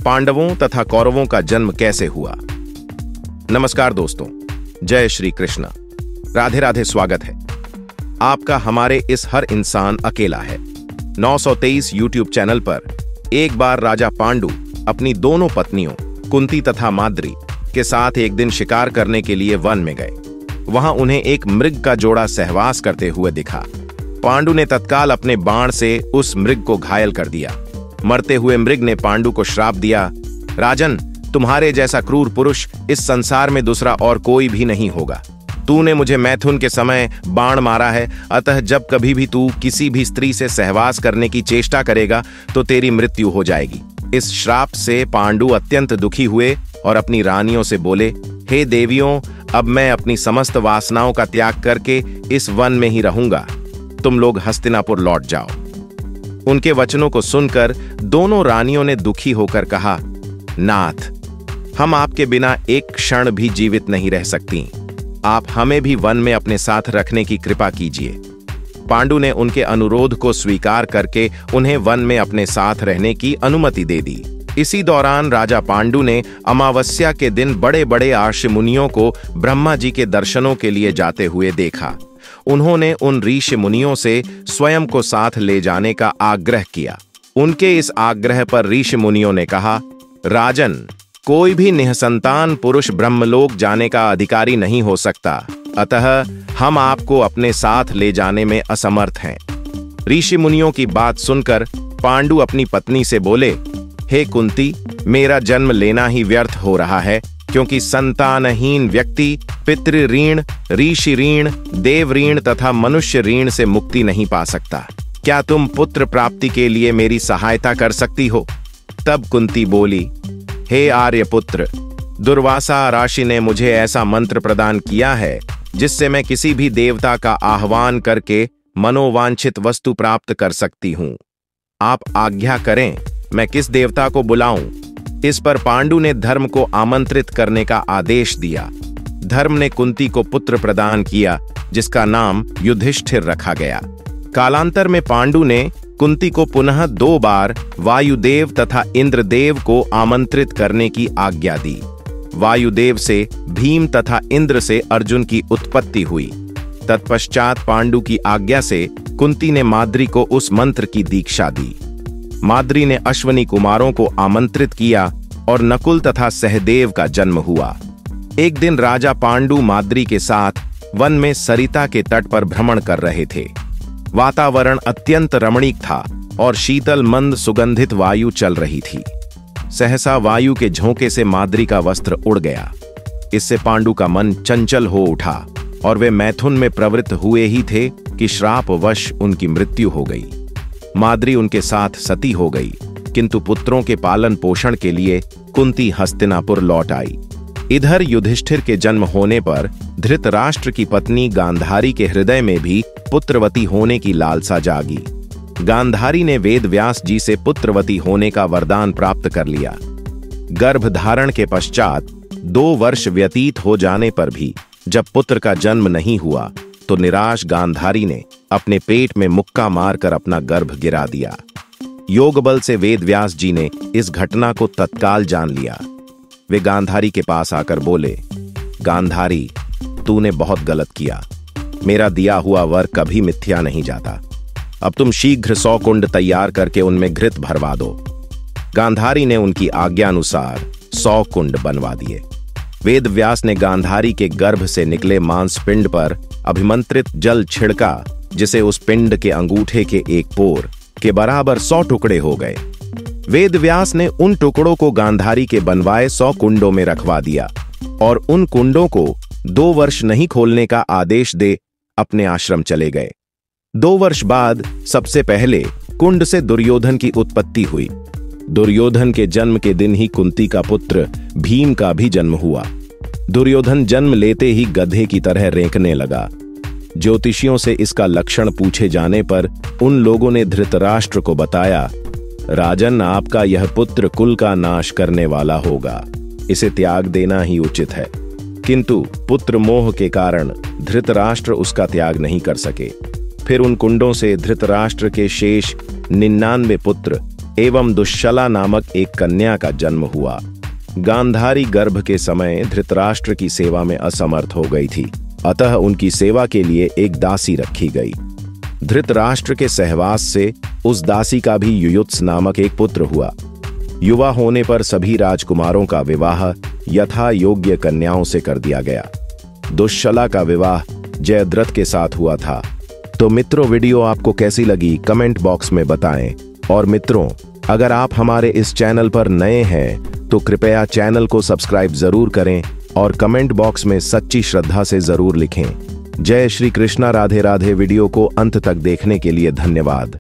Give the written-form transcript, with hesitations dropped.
पांडवों तथा कौरवों का जन्म कैसे हुआ। नमस्कार दोस्तों, जय श्री कृष्ण, राधे राधे। स्वागत है आपका हमारे इस हर इंसान अकेला है 923 यूट्यूब चैनल पर। एक बार राजा पांडु अपनी दोनों पत्नियों कुंती तथा माद्री के साथ एक दिन शिकार करने के लिए वन में गए। वहां उन्हें एक मृग का जोड़ा सहवास करते हुए दिखा। पांडु ने तत्काल अपने बाण से उस मृग को घायल कर दिया। मरते हुए मृग ने पांडु को श्राप दिया, राजन, तुम्हारे जैसा क्रूर पुरुष इस संसार में दूसरा और कोई भी नहीं होगा। तूने मुझे मैथुन के समय बाण मारा है, अतः जब कभी भी तू किसी भी स्त्री से सहवास करने की चेष्टा करेगा तो तेरी मृत्यु हो जाएगी। इस श्राप से पांडु अत्यंत दुखी हुए और अपनी रानियों से बोले, हे देवियों, अब मैं अपनी समस्त वासनाओं का त्याग करके इस वन में ही रहूंगा। तुम लोग हस्तिनापुर लौट जाओ। उनके वचनों को सुनकर दोनों रानियों ने दुखी होकर कहा, नाथ, हम आपके बिना एक क्षण भी जीवित नहीं रह सकती। आप हमें भी वन में अपने साथ रखने की कृपा कीजिए। पांडु ने उनके अनुरोध को स्वीकार करके उन्हें वन में अपने साथ रहने की अनुमति दे दी। इसी दौरान राजा पांडु ने अमावस्या के दिन बड़े बड़े आर्ष मुनियों को ब्रह्मा जी के दर्शनों के लिए जाते हुए देखा। उन्होंने उन ऋषि मुनियों से स्वयं को साथ ले जाने का आग्रह किया। उनके इस आग्रह पर ऋषि मुनियों ने कहा, राजन, कोई भी निःसंतान पुरुष ब्रह्मलोक जाने का अधिकारी नहीं हो सकता, अतः हम आपको अपने साथ ले जाने में असमर्थ हैं। ऋषि मुनियों की बात सुनकर पांडु अपनी पत्नी से बोले, हे कुंती, मेरा जन्म लेना ही व्यर्थ हो रहा है, क्योंकि संतानहीन व्यक्ति पितृ ऋण, ऋषि ऋण, देव ऋण तथा मनुष्य ऋण से मुक्ति नहीं पा सकता। क्या तुम पुत्र प्राप्ति के लिए मेरी सहायता कर सकती हो? तब कुंती बोली, हे आर्यपुत्र, दुर्वासा राशि ने मुझे ऐसा मंत्र प्रदान किया है जिससे मैं किसी भी देवता का आह्वान करके मनोवांछित वस्तु प्राप्त कर सकती हूं। आप आज्ञा करें, मैं किस देवता को बुलाऊं? इस पर पांडु ने धर्म को आमंत्रित करने का आदेश दिया। धर्म ने कुंती को पुत्र प्रदान किया, जिसका नाम युधिष्ठिर रखा गया। कालांतर में पांडु ने कुंती को पुनः 2 बार वायुदेव तथा इंद्रदेव को आमंत्रित करने की आज्ञा दी। वायुदेव से भीम तथा इंद्र से अर्जुन की उत्पत्ति हुई। तत्पश्चात पांडु की आज्ञा से कुंती ने माद्री को उस मंत्र की दीक्षा दी। माद्री ने अश्वनी कुमारों को आमंत्रित किया और नकुल तथा सहदेव का जन्म हुआ। एक दिन राजा पांडु माद्री के साथ वन में सरिता के तट पर भ्रमण कर रहे थे। वातावरण अत्यंत रमणीक था और शीतल मंद सुगंधित वायु चल रही थी। सहसा वायु के झोंके से माद्री का वस्त्र उड़ गया। इससे पांडु का मन चंचल हो उठा और वे मैथुन में प्रवृत्त हुए ही थे कि श्रापवश उनकी मृत्यु हो गई। माद्री उनके साथ सती हो गई, किंतु पुत्रों के पालन पोषण के लिए कुंती हस्तिनापुर लौट आई। इधर युधिष्ठिर के जन्म होने पर धृतराष्ट्र की पत्नी गांधारी के हृदय में भी पुत्रवती होने की लालसा जागी। गांधारी ने वेद व्यास जी से पुत्रवती होने का वरदान प्राप्त कर लिया। गर्भ धारण के पश्चात 2 वर्ष व्यतीत हो जाने पर भी जब पुत्र का जन्म नहीं हुआ तो निराश गांधारी ने अपने पेट में मुक्का मारकर अपना गर्भ गिरा दिया। योग बल से वेद व्यास जी ने इस घटना को तत्काल जान लिया। वे गांधारी के पास आकर बोले, गांधारी, तूने बहुत गलत किया। मेरा दिया हुआ वर कभी मिथ्या नहीं जाता। अब तुम शीघ्र 100 कुंड तैयार करके उनमें घृत भरवा दो। गांधारी ने उनकी आज्ञा अनुसार 100 कुंड बनवा दिए। वेद व्यास ने गांधारी के गर्भ से निकले मांस पिंड पर अभिमंत्रित जल छिड़का, जिसे उस पिंड के अंगूठे के एक पोर के बराबर 100 टुकड़े हो गए। वेद व्यास ने उन टुकड़ों को गांधारी के बनवाए 100 कुंडों में रखवा दिया और उन कुंडों को 2 वर्ष नहीं खोलने का आदेश दे अपने आश्रम चले गए। 2 वर्ष बाद सबसे पहले कुंड से दुर्योधन की उत्पत्ति हुई। दुर्योधन के जन्म के दिन ही कुंती का पुत्र भीम का भी जन्म हुआ। दुर्योधन जन्म लेते ही गधे की तरह रेंकने लगा। ज्योतिषियों से इसका लक्षण पूछे जाने पर उन लोगों ने धृतराष्ट्र को बताया, राजन, आपका यह पुत्र कुल का नाश करने वाला होगा, इसे त्याग देना ही उचित है। किंतु पुत्र मोह के कारण धृतराष्ट्र उसका त्याग नहीं कर सके। फिर उन कुंडों से धृतराष्ट्र के शेष 99 पुत्र एवं दुश्शला नामक एक कन्या का जन्म हुआ। गांधारी गर्भ के समय धृतराष्ट्र की सेवा में असमर्थ हो गई थी, अतः उनकी सेवा के लिए एक दासी रखी गई। धृतराष्ट्र के सहवास से उस दासी का भी युयुत्स नामक एक पुत्र हुआ। युवा होने पर सभी राजकुमारों का विवाह यथा योग्य कन्याओं से कर दिया गया। दुश्शला का विवाह जयद्रथ के साथ हुआ था। तो मित्रों, वीडियो आपको कैसी लगी कमेंट बॉक्स में बताएं। और मित्रों, अगर आप हमारे इस चैनल पर नए हैं तो कृपया चैनल को सब्सक्राइब जरूर करें और कमेंट बॉक्स में सच्ची श्रद्धा से जरूर लिखें। जय श्री कृष्णा। राधे राधे। वीडियो को अंत तक देखने के लिए धन्यवाद।